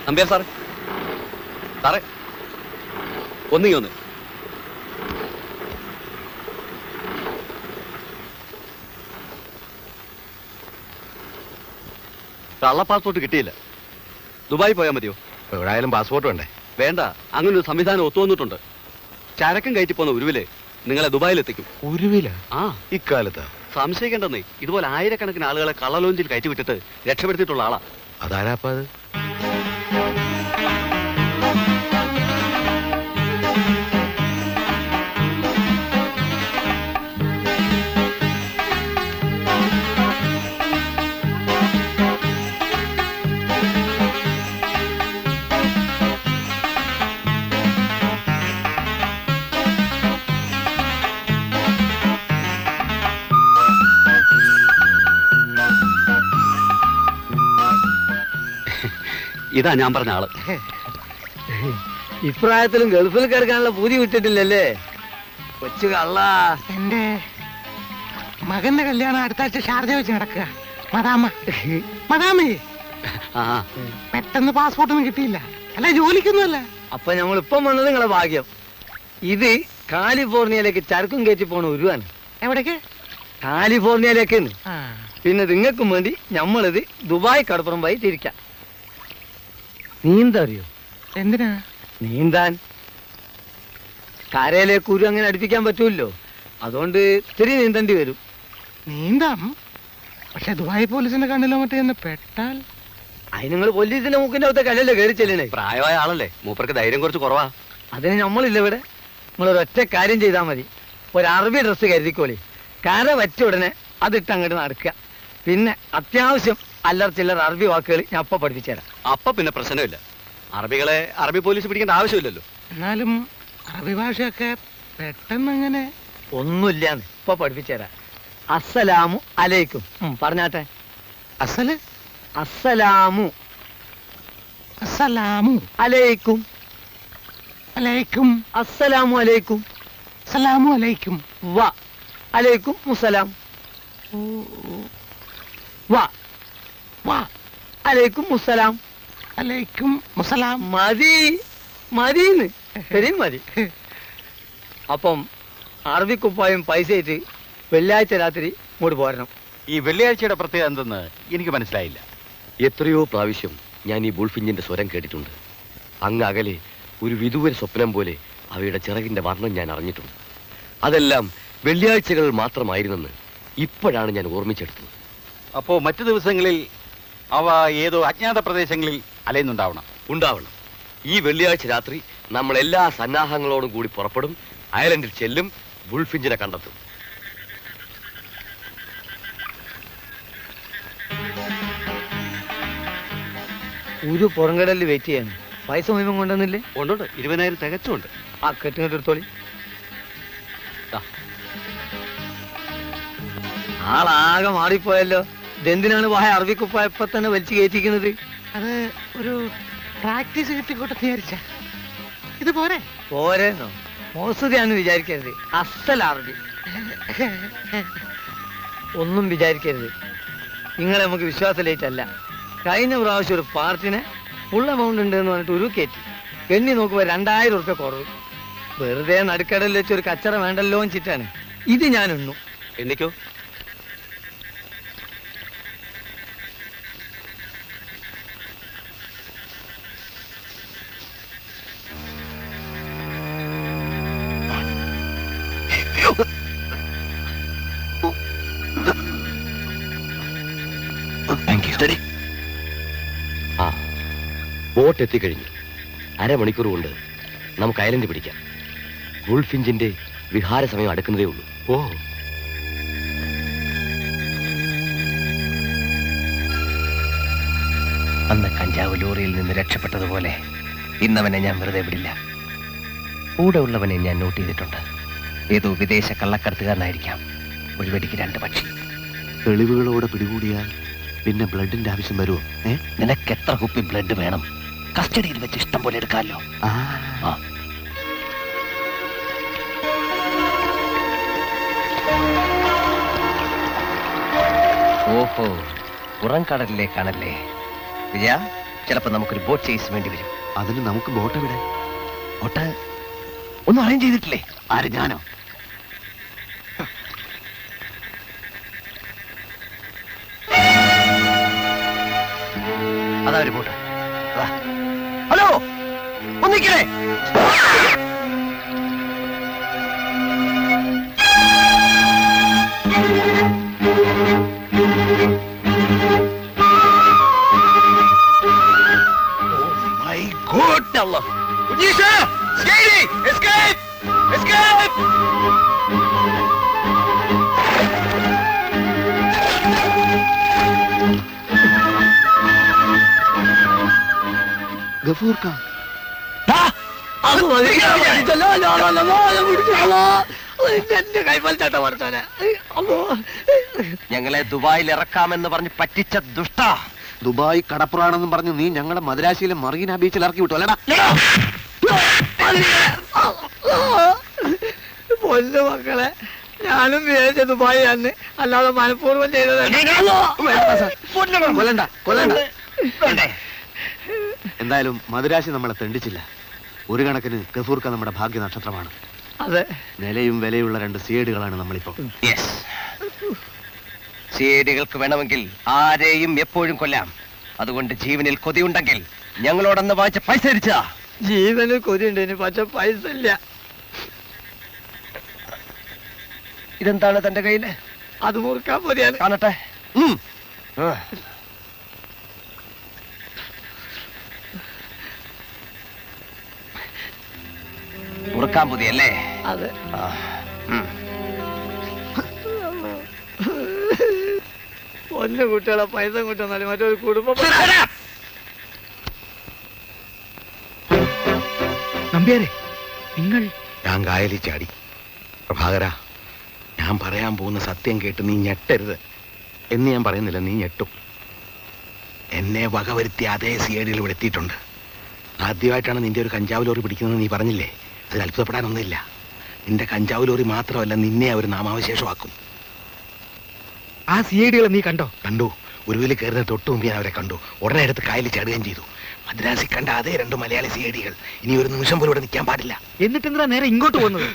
നമ്പ്യാർ സാറേ, സാറേ ഒന്ന് കള്ള പാസ്പോർട്ട് കിട്ടിയില്ല. ദുബായി പോയാൽ മതിയോ? എവിടെയായാലും പാസ്പോർട്ട് വേണ്ടേ? വേണ്ട, അങ്ങനെ ഒരു സംവിധാനം ഒത്തുവന്നിട്ടുണ്ട്. ചരക്കം കയറ്റി പോന്ന ഉരുവിലെ നിങ്ങളെ ദുബായിലെത്തിക്കും. ഉരുവില? ആ, ഇക്കാലത്താ? സംശയിക്കേണ്ടെന്നേ. ഇതുപോലെ ആയിരക്കണക്കിന് ആളുകളെ കള്ളലോഞ്ചിൽ കയറ്റി വിട്ടിട്ട് രക്ഷപ്പെടുത്തിയിട്ടുള്ള ആളാ. അതാരാപ്പ അത്? ഇതാ ഞാൻ പറഞ്ഞ ആള്. ഇപ്രായത്തിലും ഗൾഫിൽ കിടക്കാനുള്ള പൂതി വിട്ടിട്ടില്ലല്ലേ കൊച്ചു കള്ള. എന്റെ മകന്റെ കല്യാണം അടുത്ത ആഴ്ച ഷാർജ വെച്ച് നടക്കുക. മദാമേ പെട്ടെന്ന് പാസ്പോർട്ടൊന്നും കിട്ടിയില്ല. അല്ല, ജോലിക്കൊന്നുമല്ല. അപ്പൊ ഞങ്ങൾ ഇപ്പം വന്നത് നിങ്ങളെ ഭാഗ്യം. ഇത് കാലിഫോർണിയയിലേക്ക് ചരക്കും കയറ്റി പോണ ഉരുവാണ്. എവിടേക്ക്? കാലിഫോർണിയയിലേക്ക്. പിന്നെ നിങ്ങൾക്കും വേണ്ടി ഞമ്മളിത് ദുബായ് കടപ്പുറം പോയി തിരിക്കാം. നീന്തറിയോ? എന്തിനാ നീന്താൻ. കരയിലേക്ക് ഉരു അങ്ങനെ അടുപ്പിക്കാൻ പറ്റൂല്ലോ, അതുകൊണ്ട് ഇത്തിരി നീന്തേണ്ടി വരും. നീന്താം, പക്ഷെ ദുബായ് പോലീസിന്റെ കണ്ണിലോ മറ്റേ എന്ന് പെട്ടാൽ? അതിന് നിങ്ങൾ പോലീസിന്റെ മൂക്കിന്റെ അകത്തെ കല്ലല്ലേ കയറി ചെല്ലണേ. പ്രായമായ ആളല്ലേ, മൂപ്പർക്ക് ധൈര്യം കുറച്ച് കുറവാ. അതിന് നമ്മളില്ല ഇവിടെ. നിങ്ങളൊരൊറ്റ കാര്യം ചെയ്താൽ മതി. ഒരു അറബി ഡ്രസ്സ് കരുതിക്കോളി. കര വറ്റ ഉടനെ അതിട്ട് അങ്ങോട്ട് നടക്കുക. പിന്നെ അത്യാവശ്യം അല്ലറ ചില്ലറ അറബി വാക്കുകൾ ഞാൻ അപ്പൊ പഠിപ്പിച്ചു തരാം. അപ്പൊ പിന്നെ പ്രശ്നമില്ല. അറബികളെ അറബി പോലീസ് പിടിക്കേണ്ട ആവശ്യമില്ലല്ലോ. എന്നാലും അറബി ഭാഷയൊക്കെ പെട്ടെന്ന് അങ്ങനെ ഒന്നുമില്ലാന്ന് ഇപ്പൊ പഠിപ്പിച്ചു തരാം. അസ്സലാമു അലൈക്കും പറഞ്ഞാട്ടെ. അസല് അസ്സലാമു അസ്സലാമു അലൈക്കും. അലൈക്കും. അസ്സലാമു അലൈക്കും. അസ്സലാമു അലൈക്കും. വ അലൈക്കും മുസലാം. വ വാ അലൈക്കും മുസലാം. അലൈക്കും മുസലാം. മതി മതിന്ന് ശരി മതി. അപ്പം അറബിക്കുപ്പായും പൈസ ആയിട്ട് വെള്ളിയാഴ്ച രാത്രി ഇങ്ങോട്ട് പോരണം. ഈ വെള്ളിയാഴ്ചയുടെ പ്രത്യേകത എന്തെന്ന് എനിക്ക് മനസ്സിലായില്ല. എത്രയോ പ്രാവശ്യം ഞാൻ ഈ ബുൾഫിഞ്ചിന്റെ സ്വരം കേട്ടിട്ടുണ്ട്. അങ്ങ് അകലെ ഒരു വിദൂര സ്വപ്നം പോലെ അവയുടെ ചിറകിന്റെ വർണ്ണം ഞാൻ അറിഞ്ഞിട്ടുണ്ട്. അതെല്ലാം വെള്ളിയാഴ്ചകൾ മാത്രമായിരുന്നെന്ന് ഇപ്പോഴാണ് ഞാൻ ഓർമ്മിച്ചെടുത്തത്. അപ്പോ മറ്റു ദിവസങ്ങളിൽ അവ ഏതോ അജ്ഞാത പ്രദേശങ്ങളിൽ അലയുന്നുണ്ടാവണം. ഉണ്ടാവണം. ഈ വെള്ളിയാഴ്ച രാത്രി നമ്മൾ എല്ലാ സന്നാഹങ്ങളോടും കൂടി പുറപ്പെടും. അയലൻഡിൽ ചെല്ലും, ബുൾഫിഞ്ചിനെ കണ്ടെത്തും. ഒരു പുറംകടലിൽ വെയിറ്റ് ചെയ്യാൻ പൈസ മുഴുവൻ കൊണ്ടുവന്നില്ലേ? ഉണ്ടുണ്ട്, 20,000 തികച്ചുണ്ട്. ആ കെട്ടിങ്ങോട്ട് എടുത്തോളി. ആളാകെ മാറിപ്പോയല്ലോ. ഇതെന്തിനാണ് വായ അറബിക്കുപ്പായ ഇപ്പൊ തന്നെ വലിച്ചു കയറ്റിക്കുന്നത്? അത് ഒരു പ്രാക്ടീസ് കിട്ടിക്കോട്ടെ വിചാരിച്ച. ഇത് പോരെ? പോരെന്നോ? മോസുദിയാന്ന് വിചാരിക്കരുത്. അസൽ അറബി. ഒന്നും വിചാരിക്കരുത്. നിങ്ങളെ നമുക്ക് വിശ്വാസലേറ്റല്ല. കഴിഞ്ഞ പ്രാവശ്യം ഒരു പാർട്ടിനെ ഫുൾ എമൗണ്ട് ഉണ്ട് എന്ന് പറഞ്ഞിട്ട് ഒരു കയറ്റി. എണ്ണി നോക്കുമ്പോൾ 2000 ഉറുപ്പ്യ കുറവ്. വെറുതെ നടുക്കടലിൽ വെച്ച് ഒരു കച്ചറ വേണ്ടല്ലോ ചിറ്റാണ്. ഇത് ഞാൻ എണ്ണു. എണ്ണിക്കോ. ബോട്ട് എത്തിക്കഴിഞ്ഞു. അരമണിക്കൂർ കൊണ്ട് നമുക്ക് ഐലൻഡ് പിടിക്കാം. ബുൾഫിഞ്ചിന്റെ വിഹാര സമയം അടുക്കുന്നതേ ഉള്ളൂ. ഓ, അന്ന് കഞ്ചാവ് ലോറിയിൽ നിന്ന് രക്ഷപ്പെട്ടതുപോലെ ഇന്നവനെ ഞാൻ വെറുതെ വിടില്ല. കൂടെ ഉള്ളവനെ ഞാൻ നോട്ട് ചെയ്തിട്ടുണ്ട്. ഏതോ വിദേശ കള്ളക്കടത്തുകാരനായിരിക്കാം. ഒരു വെടിക്ക് 2 പക്ഷി. തെളിവുകളോടെ പിടികൂടിയാൽ പിന്നെ ബ്ലഡിന്റെ ആവശ്യം വരുമോ? നിനക്ക് എത്ര കുപ്പി ബ്ലഡ് വേണം? കസ്റ്റഡിയിൽ വെച്ച് ഇഷ്ടം പോലെ എടുക്കാമല്ലോ. ഓഹോ, പുറംകടലിലേക്കാണല്ലേ? വിജയ, ചിലപ്പോൾ നമുക്കൊരു ബോട്ട് ചേസ് വേണ്ടി വരും. അതിന് നമുക്ക് ബോട്ട് എവിടെ? ബോട്ട് ഒന്നും അറേഞ്ച് ചെയ്തിട്ടില്ലേ? ആര്, ഞാനോ? അതാ ഒരു ബോട്ട്. ഹലോ, ഒന്നിക്കണേ. ഗഫൂർ ഖാൻ, എന്റെ കൈമൽ പഠിച്ചോനെ. ഞങ്ങളെ ദുബായിൽ ഇറക്കാമെന്ന് പറഞ്ഞ് പറ്റിച്ച ദുഷ്ട. ദുബായ് കടപ്പുറാണെന്നും പറഞ്ഞു നീ ഞങ്ങളെ മദ്രാശിയിലെ മറീന ബീച്ചിൽ ഇറക്കി വിട്ടു അല്ലടാ? പൊന്നു മക്കളെ, ഞാനും വിചാരിച്ച ദുബായി അന്ന്, അല്ലാതെ മനഃപൂർവ്വം ചെയ്തതല്ല. കൊല്ലണ്ട, കൊല്ലണ്ട. എന്തായാലും മദ്രാശി നമ്മളെ തെണ്ടിച്ചില്ല. ഒരു കണക്കിന് ഗഫൂർ ഖാൻ നമ്മുടെ ഭാഗ്യ നക്ഷത്രമാണ്. അതെ, നിലയും വിലയുള്ള 2 സിഐഡികളാണ് നമ്മളിപ്പോ. സിഐഡികൾക്ക് വേണമെങ്കിൽ ആരെയും എപ്പോഴും കൊല്ലാം. അതുകൊണ്ട് ജീവനിൽ കൊതിയുണ്ടെങ്കിൽ ഞങ്ങളോടന്ന് വാങ്ങിച്ച പൈസ തിരിച്ചാ. ജീവന് കൊതിയുണ്ട്, പക്ഷെ പൈസ ഇല്ല. ഇതെന്താണ് തന്റെ കയ്യില്? അത് മുറുക്കാൻ പോലെയാണ്. കാണട്ടെ. മുറുക്കാൻ പുതിയല്ലേ? അതെ. പൊന്നു കുട്ടികളെ പൈസ കൂട്ടുന്നാലും മറ്റൊരു കുടുംബം. നമ്പ്യാരെ, നിങ്ങൾ ഞാൻ കായലിൽ ചാടി. പ്രഭാകര, ഞാൻ പറയാൻ പോകുന്ന സത്യം കേട്ട് നീ ഞെട്ടരുത് എന്ന് ഞാൻ പറയുന്നില്ല, നീ ഞെട്ടും. എന്നെ വകവരുത്തിയ അതേ സിഐഡികൾ ഇവിടെ എത്തിയിട്ടുണ്ട്. ആദ്യമായിട്ടാണ് നിന്റെ ഒരു കഞ്ചാവ് ലോറി പിടിക്കുന്നത് നീ പറഞ്ഞില്ലേ? അതിൽ അത്ഭുതപ്പെടാനൊന്നുമില്ല. നിന്റെ കഞ്ചാവ് ലോറി മാത്രമല്ല, നിന്നെ അവർ നാമാവശേഷമാക്കും. ആ സിഐഡികളെ നീ കണ്ടോ? കണ്ടു. ഒരു വീല് കയറുന്ന തൊട്ട് മുമ്പ് ഞാൻ അവരെ കണ്ടു. ഉടനെ എടുത്ത് കായലിൽ ചാടുകയും ചെയ്തു. മദ്രാസിൽ കണ്ട അതേ 2 മലയാളി സിഐഡികൾ. ഇനി ഒരു നിമിഷം പോലും ഇവിടെ നിൽക്കാൻ പാടില്ല. എന്നിട്ട് എന്തിനാ നേരെ ഇങ്ങോട്ട് പോകുന്നത്?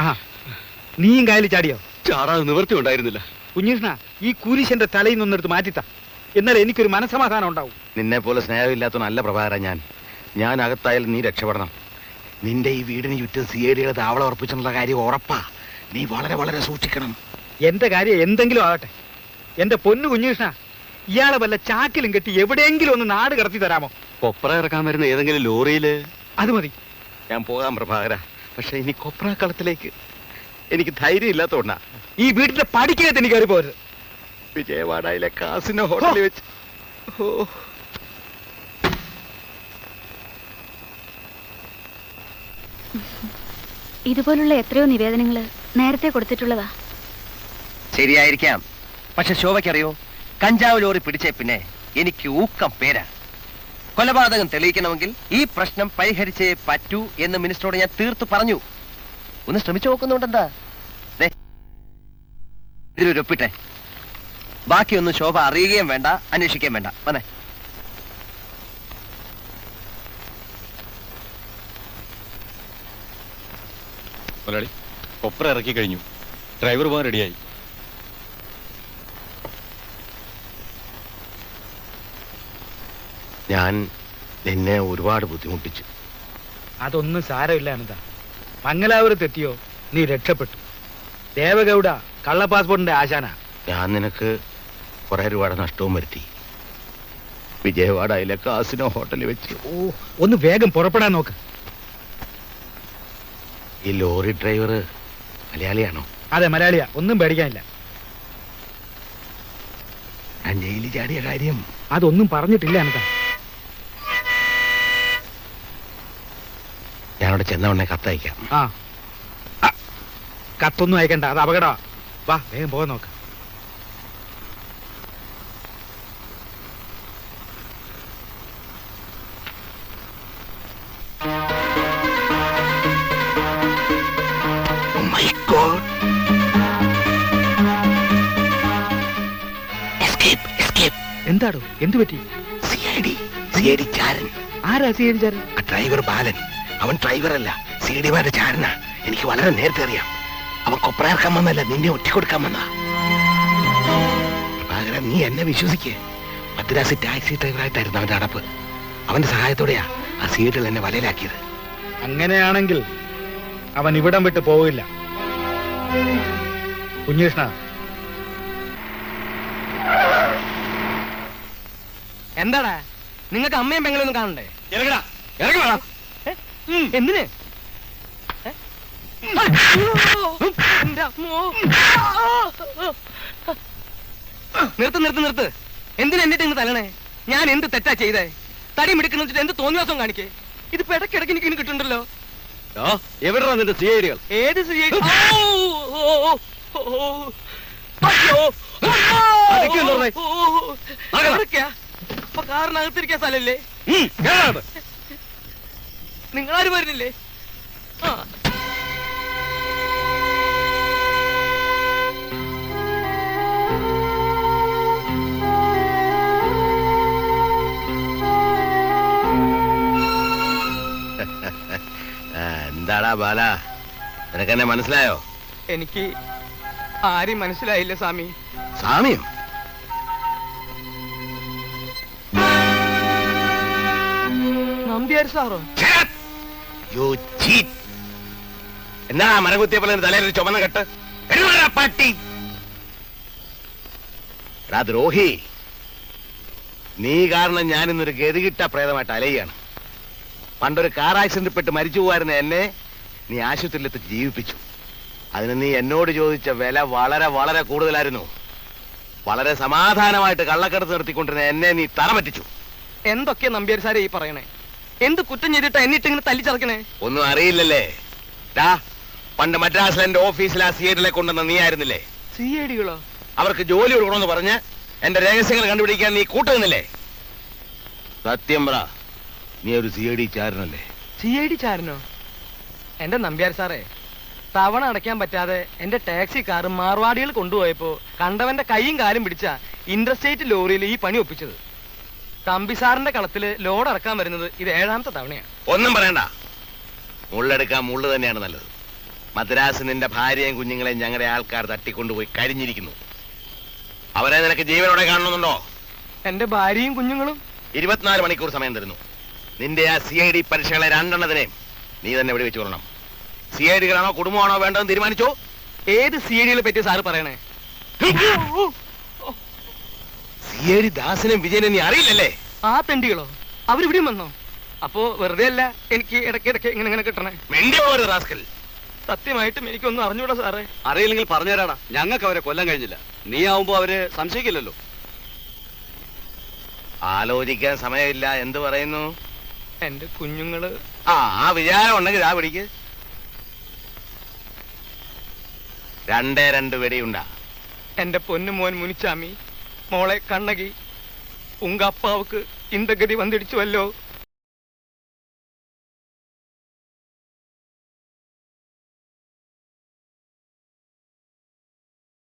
ആഹാ, നീയും കായലിൽ ചാടിയോ? ചാടാതെ നിവൃത്തി ഉണ്ടായിരുന്നില്ല. കുഞ്ഞീഷ്ണ, ഈ കുരിശന്റെ തലയിൽ നിന്നെടുത്ത് മാറ്റിത്ത, എന്നാൽ എനിക്കൊരു മനസമാധാനം ഉണ്ടാവും. നിന്നെ പോലെ സ്നേഹമില്ലാത്തവനല്ല പ്രഭാകര ഞാൻ അകത്തായാലും നീ രക്ഷപ്പെടണം. നിന്റെ ഈ വീടിന് ചുറ്റും സിഐഡികളെ താവളം ഉറപ്പിച്ചെന്നുള്ള കാര്യം ഉറപ്പാ. നീ വളരെ വളരെ സൂക്ഷിക്കണം. എന്റെ കാര്യം എന്തെങ്കിലും ആകട്ടെ, എന്റെ പൊന്നു കുഞ്ഞീഷ്ണ, ഇയാളെ വല്ല ചാക്കിലും കെട്ടി എവിടെയെങ്കിലും ഒന്ന് നാട് കടത്തി തരാമോ? കൊപ്ര ഇറക്കാൻ വരുന്ന ഏതെങ്കിലും ലോറിയില്. അത് മതി. ഞാൻ പോകാം പ്രഭാകര, പക്ഷെ ഇനി കൊപ്രാക്കളത്തിലേക്ക് എനിക്ക് ധൈര്യം ഇല്ലാത്തോണ്ടാ. ഈ വീട്ടിന്റെ പടിക്കകത്ത് എനിക്ക് കയറി പോരുത്. വിജയവാഡയിലെ കാസിനോ ഹോട്ടലിൽ വെച്ച്. ഇതുപോലുള്ള എത്രയോ നിവേദനങ്ങൾ നേരത്തെ കൊടുത്തിട്ടുള്ളതാ. ശരിയായിരിക്കാം, പക്ഷെ ശോഭയ്ക്കറിയോ, കഞ്ചാവ് ലോറി പിടിച്ചേ പിന്നെ എനിക്ക് ഊക്കം പേരാ. കൊലപാതകം തെളിയിക്കണമെങ്കിൽ ഈ പ്രശ്നം പരിഹരിച്ചേ പറ്റൂ എന്ന് മിനിസ്റ്ററോട് ഞാൻ തീർത്തു പറഞ്ഞു. ഒന്ന് ശ്രമിച്ചു നോക്കുന്നുണ്ടെന്താ? ഇതിലൊരു ഒപ്പിട്ടെ. ബാക്കിയൊന്നും ശോഭ അറിയുകയും വേണ്ട, അന്വേഷിക്കുകയും വേണ്ട. വന്നേ. മുതലാളി, കൊപ്ര ഇറക്കി കഴിഞ്ഞു. ഡ്രൈവർ പോകാൻ റെഡിയായി. ഞാൻ നിന്നെ ഒരുപാട് ബുദ്ധിമുട്ടിച്ചു. അതൊന്നും സാരമില്ല അനന്ത. മംഗലാപുരത്ത് എത്തിയോ നീ രക്ഷപ്പെട്ടു. ദേവഗൌഡ കള്ള പാസ്പോർട്ടിന്റെ ആശാന. ഞാൻ നിനക്ക് കുറെ രൂപയുടെ നഷ്ടവും വരുത്തി. വിജയവാഡയിലെ കാസിനോ ഹോട്ടലിൽ വെച്ച്. ഒന്ന് വേഗം പുറപ്പെടാൻ നോക്ക്. ഈ ലോറി ഡ്രൈവർ മലയാളിയാണോ? അതെ, മലയാളിയാ. ഒന്നും പേടിക്കാനില്ല. ഞാൻ ജയിലിൽ ചാടിയ കാര്യം അതൊന്നും പറഞ്ഞിട്ടില്ല അനന്ത. ഞാനവിടെ ചെന്നവണ്ണെ കത്തയക്കാം. ആ, കത്തൊന്നും അയക്കണ്ട, അത് അപകടമാ. വാ, വേഗം പോകാൻ നോക്ക്. എന്താടോ, എന്തു പറ്റി? CID ചാരൻ. ആരാ സ്വീകരിച്ചാரு? ആ ഡ്രൈവർ ബാലൻ. അവൻ ഡ്രൈവറല്ല, CID-മാരുടെ ചാരനാ. എനിക്ക് വളരെ നേരത്തെ അറിയാം. അവൻ കൊപ്രയിറക്കാൻ വന്നല്ല, നിന്നെ ഒറ്റിക്കൊടുക്കാൻ വന്നാ. പ്രഭാകരൻ, നീ എന്നെ വിശ്വസിക്കേ. മദ്രാസ് ടാക്സി ഡ്രൈവറായിട്ടായിരുന്നു അവന്റെ അടപ്പ്. അവന്റെ സഹായത്തോടെയാ ആ CID എന്നെ വലയിലാക്കിയത്. അങ്ങനെയാണെങ്കിൽ അവൻ ഇവിടം വിട്ട് പോവില്ല. കുഞ്ഞുകൃഷ്ണ, എന്താടാ നിങ്ങൾക്ക് അമ്മയും പെങ്ങളൊന്നും കാണണ്ടേ? എന്തിന്? എന്റെ അമ്മോ. നിർത്ത് നിർത്ത് നിർത്ത്. എന്തിനാ എന്നിട്ട് ഇങ്ങ് തല്ലണേ? ഞാൻ എന്ത് തെറ്റാ ചെയ്തേ? തടി മിടുക്കുന്ന വെച്ചിട്ട് എന്ത് തോന്നിവാസം കാണിക്കേ? ഇതിപ്പോ ഇടയ്ക്കിടയ്ക്ക് എനിക്ക് ഇനി കിട്ടുന്നുണ്ടല്ലോ. എവിടെയാ നിന്റെ CID-കൾ? ഏത് CID? അപ്പൊ കാറിനകത്തിരിക്കാൻ സ്ഥലല്ലേ? നിങ്ങളാരും വരുന്നില്ലേ? ആ എന്താടാ ബാല, നിനക്കെന്നെ മനസ്സിലായോ? എനിക്ക് ആരും മനസ്സിലായില്ല സ്വാമി. സാമിയോ? നമ്പ്യാർ സാറോ? എന്നാ മരകുത്തിയ പോലെ തലയിൽ ചുമന്ന കെട്ട്? പട്ടി ദ്രോഹി, നീ കാരണം ഞാനിന്നൊരു ഗതികിട്ട പ്രേതമായിട്ട് അലയുകയാണ്. പണ്ടൊരു കാർ ആക്സിഡന്റ് പെട്ട് മരിച്ചു പോവായിരുന്ന എന്നെ നീ ആശുപത്രിയിലെത്തി ജീവിപ്പിച്ചു. അതിന് നീ എന്നോട് ചോദിച്ച വില വളരെ വളരെ കൂടുതലായിരുന്നു. വളരെ സമാധാനമായിട്ട് കള്ളക്കടത്ത് നിർത്തിക്കൊണ്ടിരുന്ന എന്നെ നീ തല പറ്റിച്ചു. എന്തൊക്കെ നമ്പ്യാർ സാറേ ഈ പറയണേ? എന്ത് കുറ്റം ചെയ്തിട്ടാ എന്നിട്ട് ഇങ്ങനെ തല്ലിച്ചറക്കണേ? ഒന്നും അറിയില്ലല്ലേ? പണ്ട് മദ്രാസിൽ എന്റെ ഓഫീസിൽ ആ CID-കളെ കൊണ്ടുവന്ന നീ ആയിരുന്നില്ലേ? CID-കളോ? അവർക്ക് ജോലി കൊടുക്കണമെന്ന് പറഞ്ഞ് എന്റെ രഹസ്യങ്ങൾ കണ്ടുപിടിക്കാൻ നീ കൂട്ടുന്നില്ലേ? സത്യം പറ, നീ ഒരു CID ചാരനല്ലേ? CID ചാരനോ? എന്റെ നമ്പ്യാർ സാറേ, തവണ അടയ്ക്കാൻ പറ്റാതെ എന്റെ ടാക്സി കാർ മാർവാടികൾ കൊണ്ടുപോയപ്പോ കണ്ടവന്റെ കൈയും കാലും പിടിച്ച ഇന്റർസ്റ്റേറ്റ് ലോറിയിൽ ഈ പണി ഒപ്പിച്ചത്. തമ്പിസാറിന്റെ കളത്തില് ലോഡ് ഇറക്കാൻ വരുന്നത് ഇത് 7ാമത്തെ തവണയാണ്. ഒന്നും പറയണ്ട, മുള്ളെടുക്കാൻ മുള്ളു തന്നെയാണ് നല്ലത്. മദ്രാസ് നിന്റെ ഭാര്യയും കുഞ്ഞുങ്ങളെയും ഞങ്ങളുടെ ആൾക്കാർ തട്ടിക്കൊണ്ടുപോയി കരിഞ്ഞിരിക്കുന്നു. അവരെ നിനക്ക് ജീവനോടെ കാണണമെന്നുണ്ടോ? എന്റെ ഭാര്യയും കുഞ്ഞുങ്ങളും 24 മണിക്കൂർ സമയം തരുന്നു. നിന്റെ ആ CID പരീക്ഷകളെ 2 നീ തന്നെ ഇവിടെ വെച്ച് കൊള്ളണം. CID-കളാണോ കുടുംബമാണോ വേണ്ടതെന്ന് തീരുമാനിച്ചോ? ഏത് CID-കളെ പറ്റി സാറ് പറയണേ? CID ദാസനും വിജയനും നീ അറിയില്ലല്ലേ? ആ തെണ്ടികളോ? അവരിവിടെയും വന്നോ? അപ്പോ വെറുതെ അല്ല എനിക്ക് ഇടയ്ക്കിടയ്ക്ക് ഇങ്ങനെ കിട്ടണേ. റാസ്കൽ, സത്യമായിട്ടും എനിക്കൊന്നും അറിഞ്ഞൂടാ സാറേ. അറിയില്ലെങ്കിൽ പറഞ്ഞുതരാടാ. ഞങ്ങൾക്ക് അവരെ കൊല്ലാൻ കഴിഞ്ഞില്ല. നീ ആവുമ്പോ അവര് സംശയിക്കില്ലല്ലോ. ആലോചിക്കാൻ സമയമില്ല. എന്ത് പറയുന്നു? എന്റെ കുഞ്ഞുങ്ങള്. ആ വിചാരം ഉണ്ടെങ്കിൽ ആ പിടിക്ക്. 2 വെടിയുണ്ടാ. എന്റെ പൊന്നു മോൻ മുനിച്ചാമി, മോളെ കണ്ണകി, ഉങ്ക അപ്പാവുക്ക് ഇന്ത ഗതി വന്നിടിച്ചുവല്ലോ.